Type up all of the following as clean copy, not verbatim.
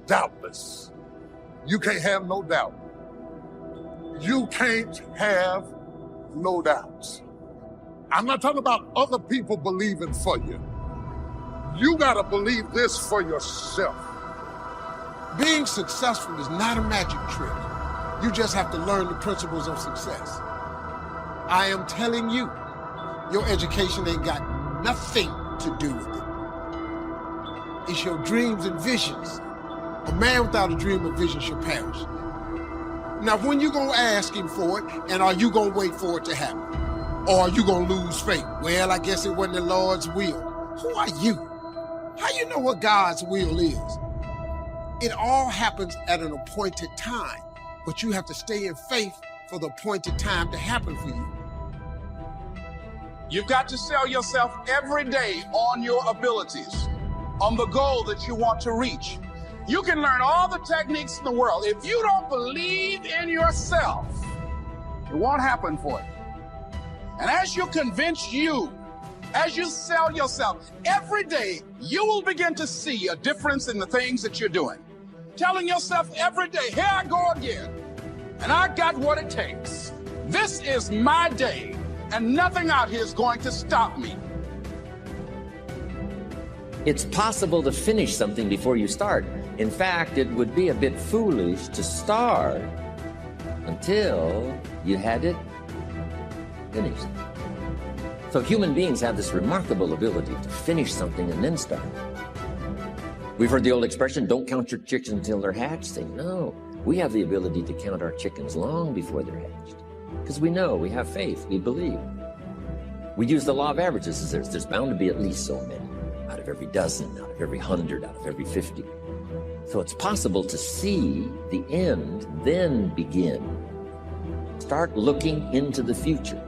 doubtless. You can't have no doubt. You can't have no doubts. I'm not talking about other people believing for you. You got to believe this for yourself. Being successful is not a magic trick. You just have to learn the principles of success. I am telling you, your education ain't got nothing to do with it. It's your dreams and visions. A man without a dream or vision shall perish. Now, when you gonna ask him for it, and are you gonna wait for it to happen? Or are you gonna lose faith? Well, I guess it wasn't the Lord's will. Who are you? How you know what God's will is? It all happens at an appointed time, but you have to stay in faith for the appointed time to happen for you. You've got to sell yourself every day on your abilities, on the goal that you want to reach. You can learn all the techniques in the world. If you don't believe in yourself, it won't happen for you. And as you convince you, as you sell yourself, every day you will begin to see a difference in the things that you're doing. Telling yourself every day, here I go again, and I got what it takes. This is my day, and nothing out here is going to stop me. It's possible to finish something before you start. In fact, it would be a bit foolish to start until you had it finished. So human beings have this remarkable ability to finish something and then start. We've heard the old expression, don't count your chickens until they're hatched. Say, no, we have the ability to count our chickens long before they're hatched. Because we know, we have faith, we believe. We use the law of averages. There's bound to be at least so many. Out of every dozen, out of every 100, out of every 50. So it's possible to see the end, then begin. Start looking into the future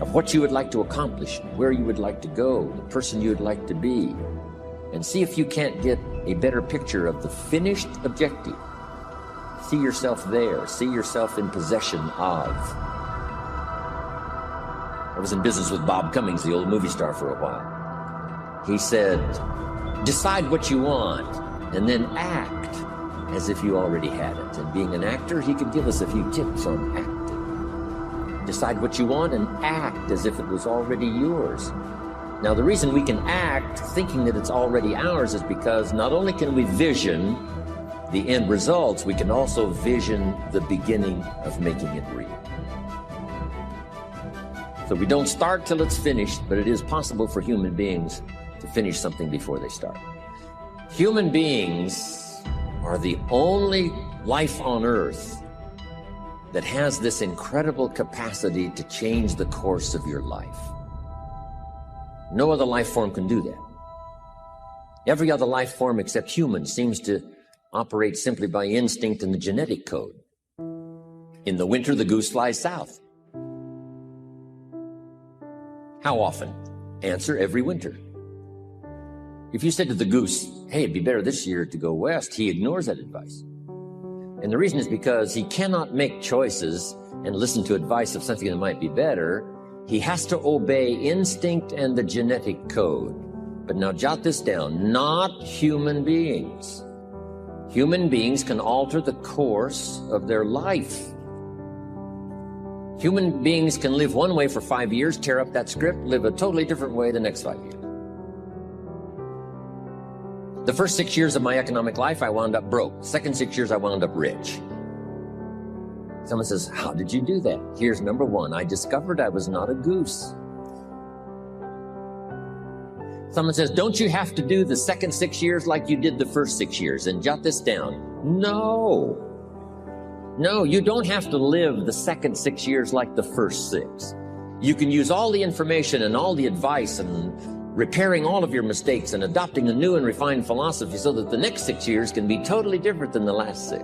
of what you would like to accomplish, where you would like to go, the person you would like to be, and see if you can't get a better picture of the finished objective. See yourself there, see yourself in possession of. I was in business with Bob Cummings, the old movie star, for a while. He said, decide what you want and then act as if you already had it. And being an actor, he could give us a few tips on acting. Decide what you want and act as if it was already yours. Now, the reason we can act thinking that it's already ours is because not only can we vision the end results, we can also vision the beginning of making it real. So we don't start till it's finished, but it is possible for human beings to finish something before they start. Human beings are the only life on earth that has this incredible capacity to change the course of your life. No other life form can do that. Every other life form except humans seems to operate simply by instinct and the genetic code. In the winter, the goose flies south. How often? Answer, every winter. If you said to the goose, hey, it'd be better this year to go west, he ignores that advice. And the reason is because he cannot make choices and listen to advice of something that might be better. He has to obey instinct and the genetic code. But now jot this down, not human beings. Human beings can alter the course of their life. Human beings can live one way for 5 years, tear up that script, live a totally different way the next 5 years. The first 6 years of my economic life, I wound up broke. Second 6 years, I wound up rich. Someone says, how did you do that? Here's number one. I discovered I was not a goose. Someone says, don't you have to do the second 6 years like you did the first 6 years? And jot this down. No. No, you don't have to live the second 6 years like the first 6. You can use all the information and all the advice and repairing all of your mistakes and adopting a new and refined philosophy so that the next 6 years can be totally different than the last 6.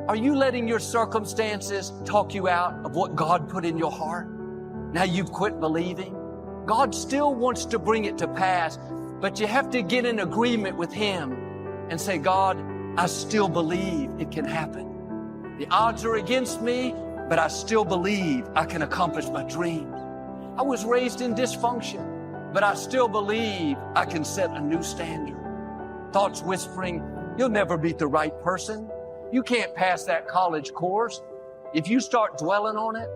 Are you letting your circumstances talk you out of what God put in your heart? Now you've quit believing? God still wants to bring it to pass, but you have to get in agreement with Him and say, God, I still believe it can happen. The odds are against me, but I still believe I can accomplish my dreams. I was raised in dysfunction, but I still believe I can set a new standard. Thoughts whispering, You'll never meet the right person. You can't pass that college course. If you start dwelling on it,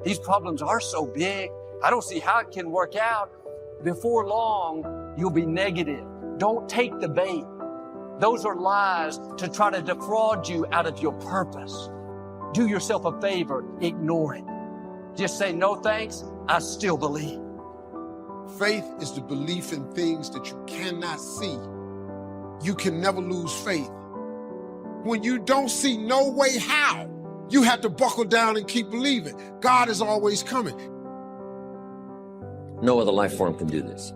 these problems are so big, I don't see how it can work out. Before long, you'll be negative. Don't take the bait. Those are lies to try to defraud you out of your purpose. Do yourself a favor, ignore it. Just say, no thanks, I still believe. Faith is the belief in things that you cannot see. You can never lose faith. When you don't see no way how, you have to buckle down and keep believing. God is always coming. No other life form can do this.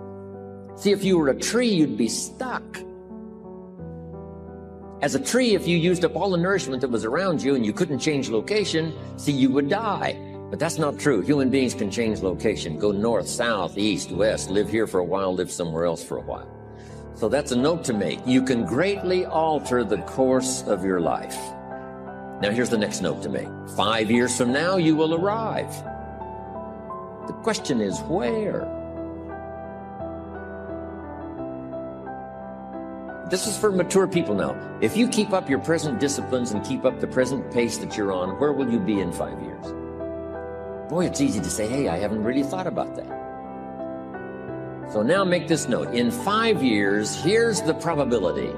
See, if you were a tree, you'd be stuck. As a tree, if you used up all the nourishment that was around you and you couldn't change location, see, you would die. But that's not true. Human beings can change location, go north, south, east, west, live here for a while, live somewhere else for a while. So that's a note to make. You can greatly alter the course of your life. Now here's the next note to make. 5 years from now, you will arrive. The question is where? This is for mature people now. If you keep up your present disciplines and keep up the present pace that you're on, where will you be in 5 years? Boy, it's easy to say, hey, I haven't really thought about that. So now make this note. In 5 years, here's the probability.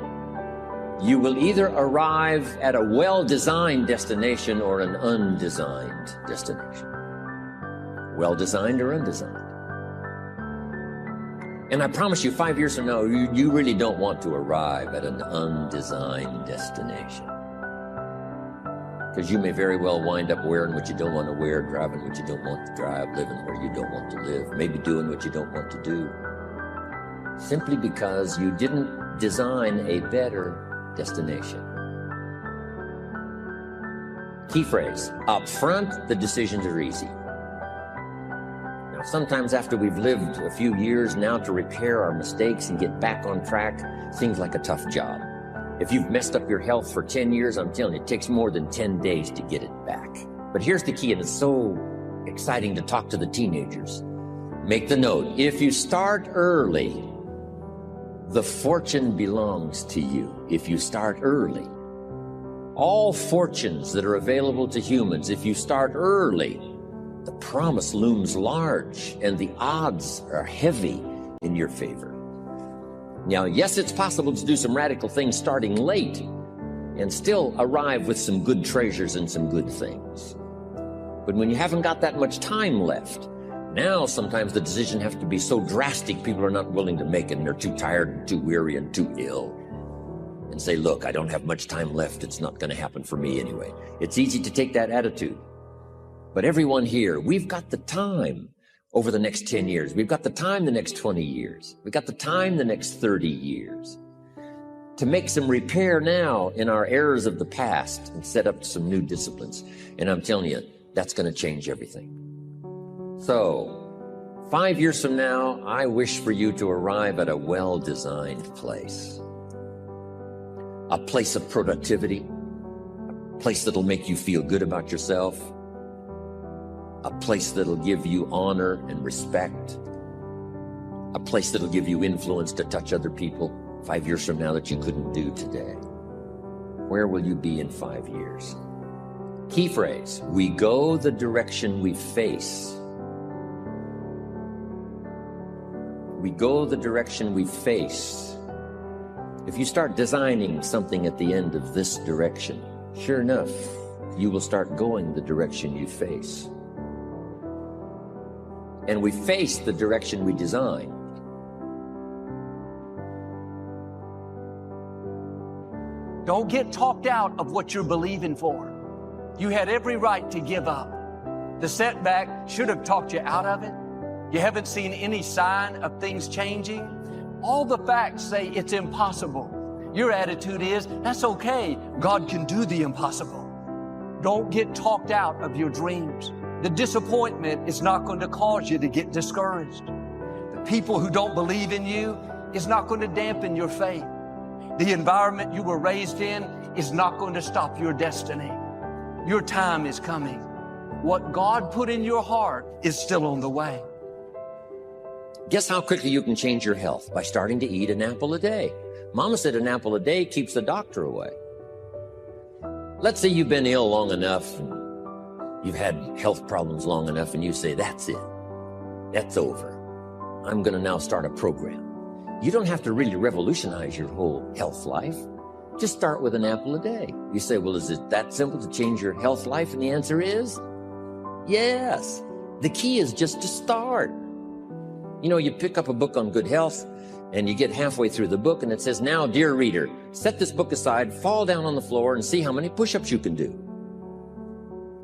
You will either arrive at a well-designed destination or an undesigned destination. Well-designed or undesigned. And I promise you, 5 years from now, you really don't want to arrive at an undesigned destination. Because you may very well wind up wearing what you don't want to wear, driving what you don't want to drive, living where you don't want to live, maybe doing what you don't want to do. Simply because you didn't design a better destination. Key phrase, up front, the decisions are easy. Now, sometimes after we've lived a few years now, to repair our mistakes and get back on track seems like a tough job. If you've messed up your health for 10 years, I'm telling you, it takes more than 10 days to get it back. But here's the key, and it's so exciting to talk to the teenagers. Make the note, if you start early, the fortune belongs to you. If you start early. All fortunes that are available to humans, if you start early, the promise looms large and the odds are heavy in your favor. Now, yes, it's possible to do some radical things starting late and still arrive with some good treasures and some good things. But when you haven't got that much time left, now sometimes the decision has to be so drastic, people are not willing to make it and they're too tired and too weary and too ill. And say, look, I don't have much time left. It's not going to happen for me anyway. It's easy to take that attitude. But everyone here, we've got the time over the next 10 years. We've got the time the next 20 years. We've got the time the next 30 years to make some repair now in our errors of the past and set up some new disciplines. And I'm telling you, that's going to change everything. So, 5 years from now, I wish for you to arrive at a well-designed place. A place of productivity, a place that'll make you feel good about yourself, a place that'll give you honor and respect, a place that'll give you influence to touch other people 5 years from now that you couldn't do today. Where will you be in 5 years? Key phrase, we go the direction we face. We go the direction we face. If you start designing something at the end of this direction, sure enough, you will start going the direction you face. And we face the direction we design. Don't get talked out of what you're believing for. You had every right to give up. The setback should have talked you out of it. You haven't seen any sign of things changing. All the facts say it's impossible. Your attitude is, that's okay. God can do the impossible. Don't get talked out of your dreams. The disappointment is not going to cause you to get discouraged. The people who don't believe in you is not going to dampen your faith. The environment you were raised in is not going to stop your destiny. Your time is coming. What God put in your heart is still on the way. Guess how quickly you can change your health? By starting to eat an apple a day. Mama said an apple a day keeps the doctor away. Let's say you've been ill long enough, and you've had health problems long enough, and you say, that's it. That's over. I'm going to now start a program. You don't have to really revolutionize your whole health life. Just start with an apple a day. You say, well, is it that simple to change your health life? And the answer is yes. The key is just to start. You know, you pick up a book on good health and you get halfway through the book and it says, now, dear reader, set this book aside, fall down on the floor and see how many push-ups you can do.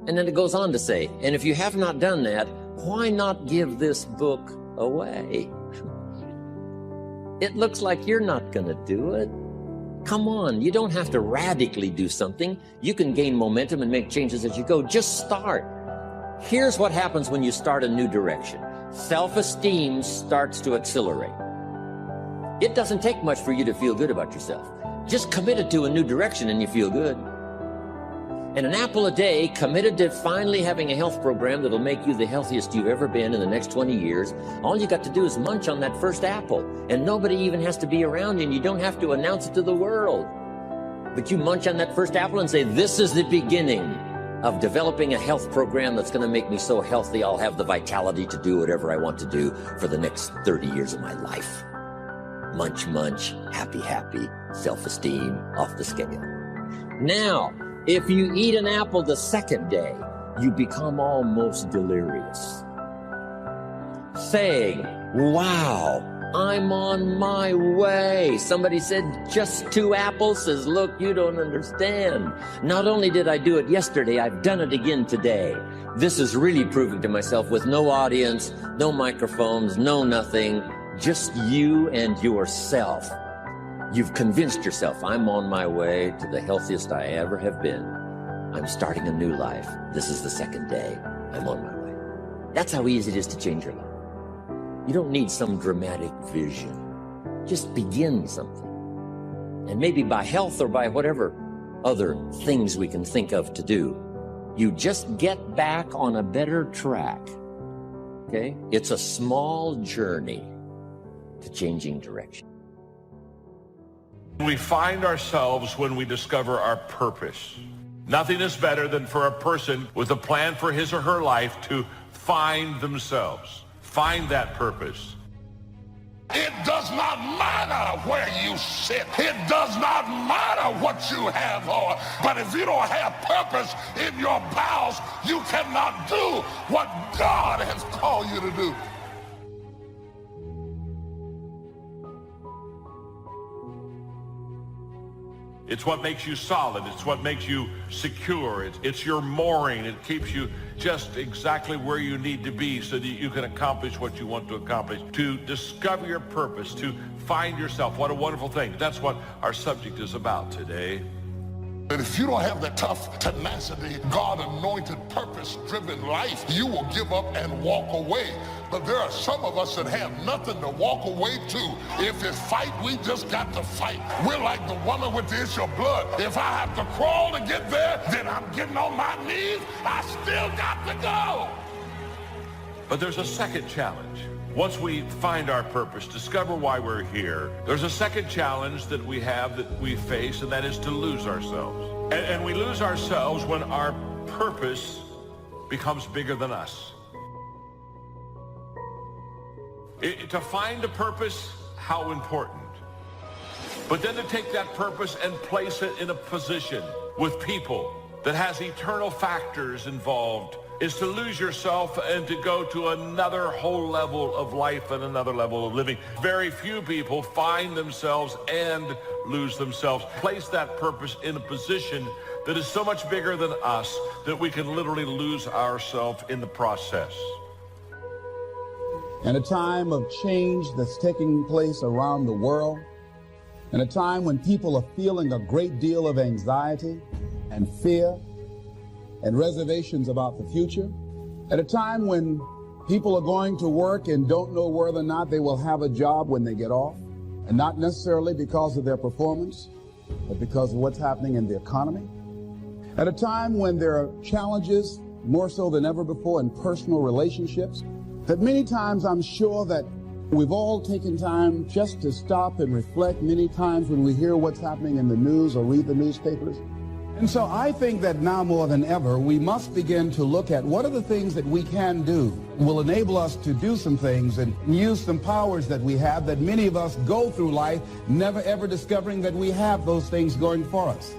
And then it goes on to say, and if you have not done that, why not give this book away? It looks like you're not going to do it. Come on, you don't have to radically do something. You can gain momentum and make changes as you go. Just start. Here's what happens when you start a new direction. Self-esteem starts to accelerate. It doesn't take much for you to feel good about yourself. Just committed to a new direction and you feel good. And an apple a day, committed to finally having a health program that'll make you the healthiest you've ever been in the next 20 years. All you got to do is munch on that first apple, and nobody even has to be around you, and you don't have to announce it to the world. But you munch on that first apple and say, this is the beginning of developing a health program that's going to make me so healthy I'll have the vitality to do whatever I want to do for the next 30 years of my life. Munch, munch, happy, happy, self-esteem off the scale. Now, if you eat an apple the second day, you become almost delirious, saying, wow, I'm on my way. Somebody said, just 2 apples? Says, look, you don't understand. Not only did I do it yesterday, I've done it again today. This is really proving to myself with no audience, no microphones, no nothing, just you and yourself. You've convinced yourself, I'm on my way to the healthiest I ever have been. I'm starting a new life. This is the second day. I'm on my way. That's how easy it is to change your life. You don't need some dramatic vision. Just begin something. And maybe by health or by whatever other things we can think of to do, you just get back on a better track. Okay? It's a small journey to changing direction. We find ourselves when we discover our purpose. Nothing is better than for a person with a plan for his or her life to find themselves, find that purpose. It does not matter where you sit. It does not matter what you have on. But if you don't have purpose in your bowels, you cannot do what God has called you to do. It's what makes you solid. It's what makes you secure. It's your mooring. It keeps you just exactly where you need to be so that you can accomplish what you want to accomplish. To discover your purpose, to find yourself. What a wonderful thing. That's what our subject is about today. And if you don't have that tough tenacity, God-anointed, purpose-driven life, you will give up and walk away. But there are some of us that have nothing to walk away to. If it's fight, we just got to fight. We're like the woman with the issue of blood. If I have to crawl to get there, then I'm getting on my knees. I still got to go. But there's a second challenge. Once we find our purpose, discover why we're here, there's a second challenge that we have, that we face, and that is to lose ourselves. And we lose ourselves when our purpose becomes bigger than us. To find a purpose, how important. But then to take that purpose and place it in a position with people that has eternal factors involved is to lose yourself and to go to another whole level of life and another level of living. Very few people find themselves and lose themselves. Place that purpose in a position that is so much bigger than us that we can literally lose ourselves in the process. In a time of change that's taking place around the world, in a time when people are feeling a great deal of anxiety and fear and reservations about the future, at a time when people are going to work and don't know whether or not they will have a job when they get off, and not necessarily because of their performance, but because of what's happening in the economy, at a time when there are challenges more so than ever before in personal relationships, that many times I'm sure that We've all taken time just to stop and reflect many times when we hear what's happening in the news or read the newspapers. And so I think that now more than ever, we must begin to look at what are the things that we can do will enable us to do some things and use some powers that we have that many of us go through life never ever discovering that we have those things going for us.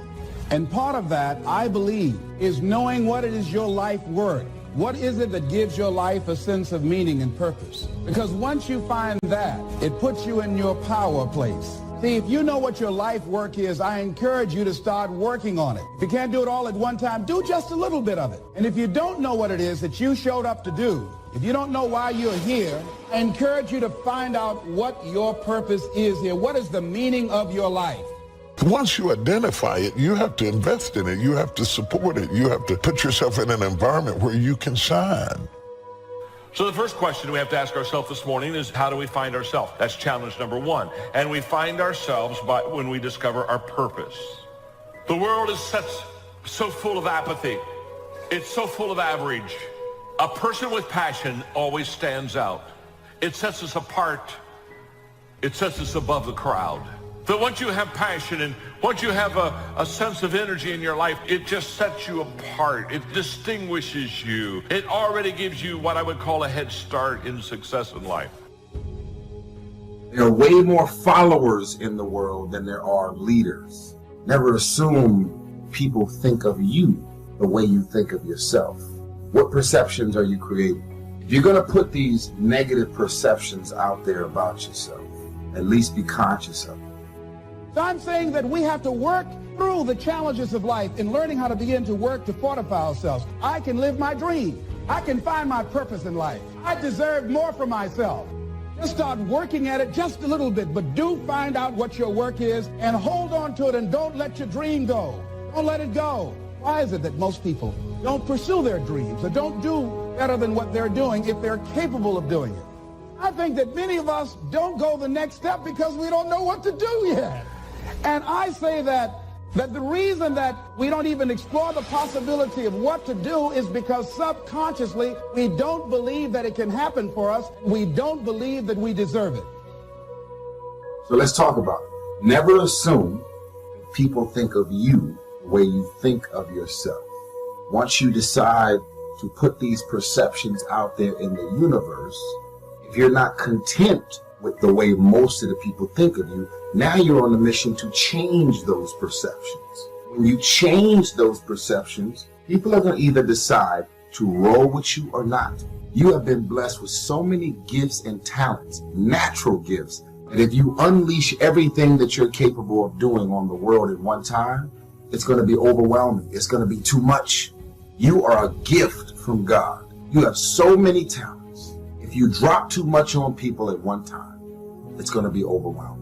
And part of that, I believe, is knowing what it is your life worth. What is it that gives your life a sense of meaning and purpose? Because once you find that, it puts you in your power place. See, if you know what your life work is, I encourage you to start working on it. If you can't do it all at one time, do just a little bit of it. And if you don't know what it is that you showed up to do, if you don't know why you're here, I encourage you to find out what your purpose is here. What is the meaning of your life? Once you identify it, you have to invest in it. You have to support it. You have to put yourself in an environment where you can shine. So the first question we have to ask ourselves this morning is, how do we find ourselves? That's challenge number one. And we find ourselves when we discover our purpose. The world is so full of apathy. It's so full of average. A person with passion always stands out. It sets us apart. It sets us above the crowd. That once you have passion and once you have a sense of energy in your life, it just sets you apart. It distinguishes you. It already gives you what I would call a head start in success in life. There are way more followers in the world than there are leaders. Never assume people think of you the way you think of yourself. What perceptions are you creating? If you're going to put these negative perceptions out there about yourself, at least be conscious of it. So I'm saying that we have to work through the challenges of life in learning how to begin to work to fortify ourselves. I can live my dream. I can find my purpose in life. I deserve more for myself. Just start working at it just a little bit, but do find out what your work is and hold on to it and don't let your dream go. Don't let it go. Why is it that most people don't pursue their dreams or don't do better than what they're doing if they're capable of doing it? I think that many of us don't go the next step because we don't know what to do yet. And I say that the reason that we don't even explore the possibility of what to do is because subconsciously we don't believe that it can happen for us. We don't believe that we deserve it. So let's talk about it. Never assume that people think of you the way you think of yourself. Once you decide to put these perceptions out there in the universe, if you're not content with the way most of the people think of you, now you're on a mission to change those perceptions. When you change those perceptions, people are going to either decide to roll with you or not. You have been blessed with so many gifts and talents, natural gifts, that if you unleash everything that you're capable of doing on the world at one time, it's going to be overwhelming. It's going to be too much. You are a gift from God. You have so many talents. If you drop too much on people at one time, it's going to be overwhelming.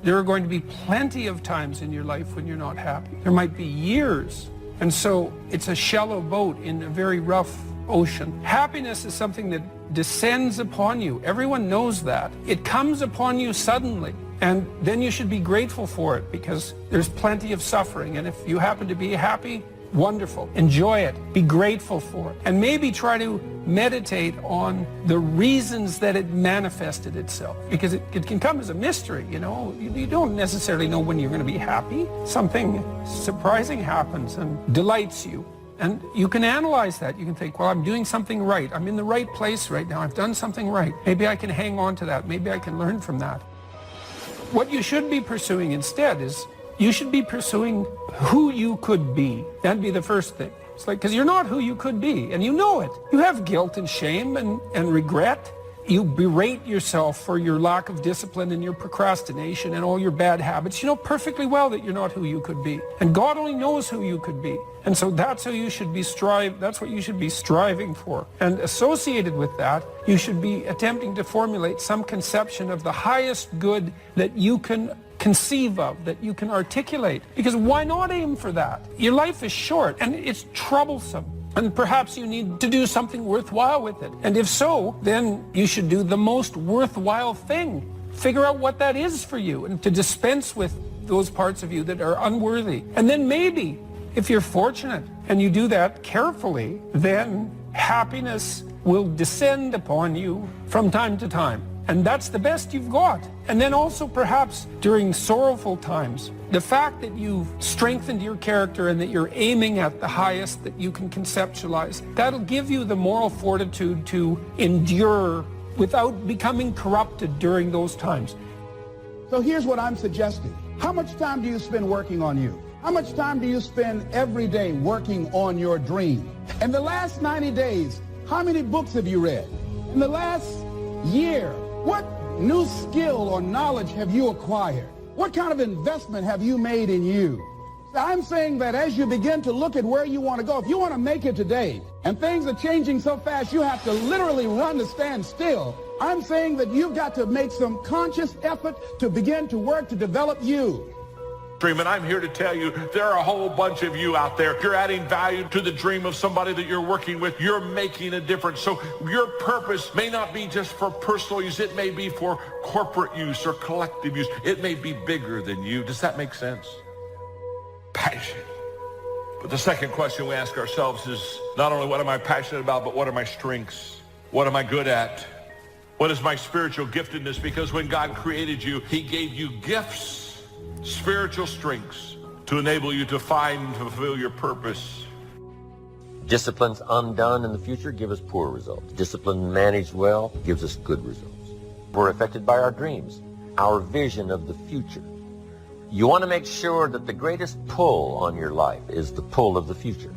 There are going to be plenty of times in your life when you're not happy. There might be years. And so it's a shallow boat in a very rough ocean. Happiness is something that descends upon you. Everyone knows that. It comes upon you suddenly. And then you should be grateful for it because there's plenty of suffering. And if you happen to be happy, wonderful. Enjoy it. Be grateful for it. And maybe try to meditate on the reasons that it manifested itself. Because it can come as a mystery, you know. You don't necessarily know when you're going to be happy. Something surprising happens and delights you. And you can analyze that. You can think, well, I'm doing something right. I'm in the right place right now. I've done something right. Maybe I can hang on to that. Maybe I can learn from that. What you should be pursuing instead is you should be pursuing who you could be. That'd be the first thing. It's like, because you're not who you could be, and you know it. You have guilt and shame and regret. You berate yourself for your lack of discipline and your procrastination and all your bad habits. You know perfectly well that you're not who you could be. And God only knows who you could be. And so that's who you should be that's what you should be striving for. And associated with that, you should be attempting to formulate some conception of the highest good that you can conceive of, that you can articulate. Because why not aim for that? Your life is short and it's troublesome. And perhaps you need to do something worthwhile with it. And if so, then you should do the most worthwhile thing. Figure out what that is for you and to dispense with those parts of you that are unworthy. And then maybe, if you're fortunate and you do that carefully, then happiness will descend upon you from time to time. And that's the best you've got. And then also perhaps during sorrowful times, the fact that you've strengthened your character and that you're aiming at the highest that you can conceptualize, that'll give you the moral fortitude to endure without becoming corrupted during those times. So here's what I'm suggesting. How much time do you spend working on you? How much time do you spend every day working on your dream? In the last 90 days, how many books have you read? In the last year, what new skill or knowledge have you acquired? What kind of investment have you made in you? I'm saying that as you begin to look at where you want to go, if you want to make it today, and things are changing so fast you have to literally run to stand still, I'm saying that you've got to make some conscious effort to begin to work to develop you. And I'm here to tell you, there are a whole bunch of you out there. You're adding value to the dream of somebody that you're working with. You're making a difference. So your purpose may not be just for personal use. It may be for corporate use or collective use. It may be bigger than you. Does that make sense? Passion. But the second question we ask ourselves is not only what am I passionate about, but what are my strengths? What am I good at? What is my spiritual giftedness? Because when God created you, he gave you gifts, spiritual strengths to enable you to find and fulfill your purpose. Disciplines undone in the future give us poor results. Discipline managed well gives us good results. We're affected by our dreams, our vision of the future. You want to make sure that the greatest pull on your life is the pull of the future.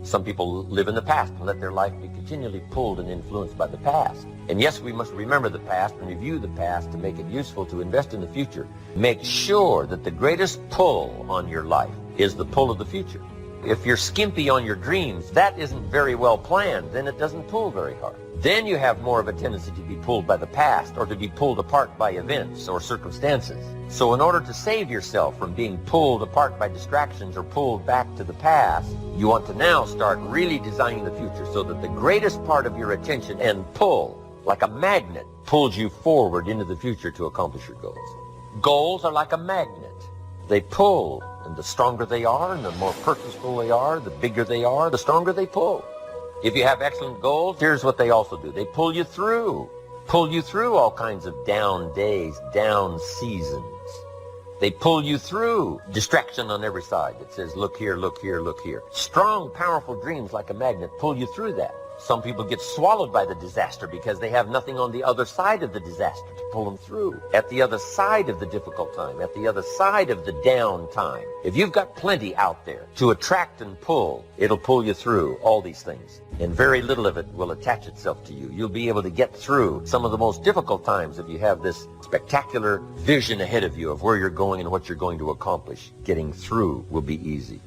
Some people live in the past and let their life be continually pulled and influenced by the past. And yes, we must remember the past and review the past to make it useful to invest in the future. Make sure that the greatest pull on your life is the pull of the future. If you're skimpy on your dreams, that isn't very well planned, then it doesn't pull very hard. Then you have more of a tendency to be pulled by the past or to be pulled apart by events or circumstances. So in order to save yourself from being pulled apart by distractions or pulled back to the past, you want to now start really designing the future so that the greatest part of your attention and pull, like a magnet, pulls you forward into the future to accomplish your goals. Goals are like a magnet. They pull, and the stronger they are and the more purposeful they are, the bigger they are, the stronger they pull. If you have excellent goals, here's what they also do. They pull you through all kinds of down days, down seasons. They pull you through distraction on every side. It says, look here, look here, look here. Strong, powerful dreams like a magnet pull you through that. Some people get swallowed by the disaster because they have nothing on the other side of the disaster to pull them through. At the other side of the difficult time, at the other side of the down time. If you've got plenty out there to attract and pull, it'll pull you through all these things. And very little of it will attach itself to you. You'll be able to get through some of the most difficult times if you have this spectacular vision ahead of you of where you're going and what you're going to accomplish. Getting through will be easy.